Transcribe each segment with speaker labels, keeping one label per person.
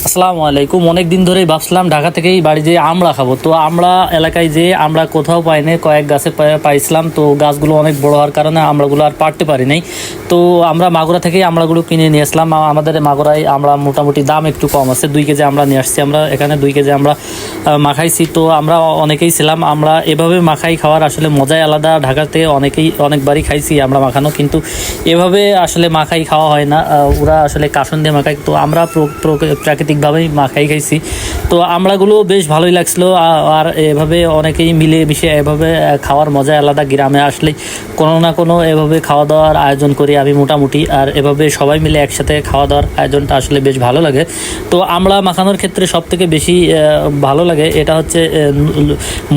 Speaker 1: আসসালামু আলাইকুম। অনেক দিন ধরেই ভাবছিলাম ঢাকা থেকেই বাড়ি যেয়ে আমড়া খাবো। তো আমড়া এলাকায় যেয়ে আমরা কোথাও পাইনি, কয়েক গাছে পাইছিলাম। তো গাছগুলো অনেক বড় হওয়ার কারণে আমড়াগুলো আর পারতে পারি নাই। তো আমরা মাগুরা থেকেই আমড়াগুলো কিনে নিয়ে আসলাম। আমাদের মাগুরায় আমরা মোটামুটি দাম একটু কম আছে। 2 কেজি আমরা নিয়ে আসছি। আমরা এখানে 2 কেজি আমরা মাখাইছি। তো আমরা অনেকেই ছিলাম। আমরা এভাবে মাখাই খাওয়ার আসলে মজাই আলাদা। ঢাকাতে অনেকবারই খাইছি আমরা মাখানো, কিন্তু এভাবে আসলে মাখাই খাওয়া হয় না। ওরা আসলে কাসন দিয়ে মাখাই, তো আমরা প্রাকৃতিকভাবেই মাখাই খাইছি। তো আমড়াগুলো বেশ ভালোই লাগছিলো। আর এভাবে অনেকেই মিলে মিশে এভাবে খাওয়ার মজাই আলাদা। গ্রামে আসলে কোনো না কোনো এভাবে খাওয়া দাওয়ার আয়োজন করি আমি মোটামুটি। আর এভাবে সবাই মিলে একসাথে খাওয়া দাওয়ার আয়োজনটা আসলে বেশ ভালো লাগে। তো আমড়া মাখানোর ক্ষেত্রে সবথেকে বেশি ভালো লাগে এটা হচ্ছে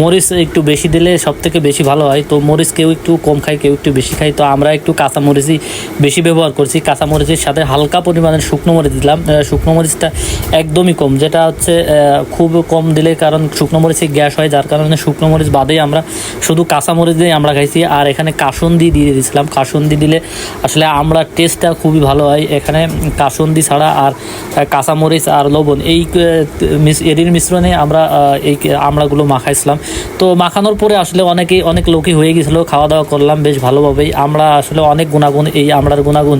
Speaker 1: মরিচ একটু বেশি দিলে সবথেকে বেশি ভালো হয়। তো মরিচ কেউ একটু কম খায়, কেউ একটু বেশি খায়। তো আমরা একটু কাঁচা মরিচই বেশি ব্যবহার করছি। কাঁচা মরিচের সাথে হালকা পরিমাণের শুকনো মরিচ দিলাম। শুকনো মরিচটা একদমই কম, যেটা হচ্ছে খুব কম দিলে, কারণ শুকনো মরিচে গ্যাস হয়, যার কারণে শুকনো মরিচ বাদেই আমরা শুধু কাঁচা মরিচ দিয়ে আমরা খাইছি। আর এখানে কাসুন্দি দিয়ে দিয়েছিলাম। কাসুন্দি দিলে আসলে আমড়ার টেস্টটা খুবই ভালো হয়। এখানে কাসুন্দি ছাড়া আর কাঁচা মরিচ আর লবণ এর মিশ্রণে আমরা এই আমড়াগুলো মাখাইছিলাম। তো মাখানোর পরে আসলে অনেক লোকই হয়ে গেছিলো। খাওয়া দাওয়া করলাম বেশ ভালোভাবেই। আমরা আসলে অনেক গুণাগুণ, এই আমড়ার গুণাগুণ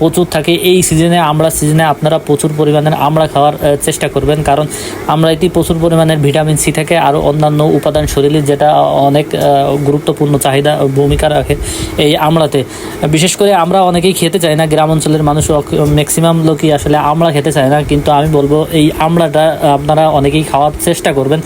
Speaker 1: প্রচুর থাকে। এই সিজনে আমড়ার সিজনে আপনারা প্রচুর পরিমাণের আমড়া খাওয়ার চেষ্টা করবেন, কারণ আমড়াইতে প্রচুর পরিমাণের ভিটামিন সি থাকে, আরও অন্যান্য উপাদান শরীরে, যেটা অনেক গুরুত্বপূর্ণ চাহিদা ভূমিকা রাখে এই আমড়াতে। বিশেষ করে আমরা অনেকেই খেতে চাই না, গ্রাম অঞ্চলের মানুষ ম্যাক্সিমাম লোকই আসলে আমড়া খেতে চায় না, কিন্তু আমি বলবো এই আমড়াটা আপনারা অনেকেই খাওয়ার চেষ্টা করবেন।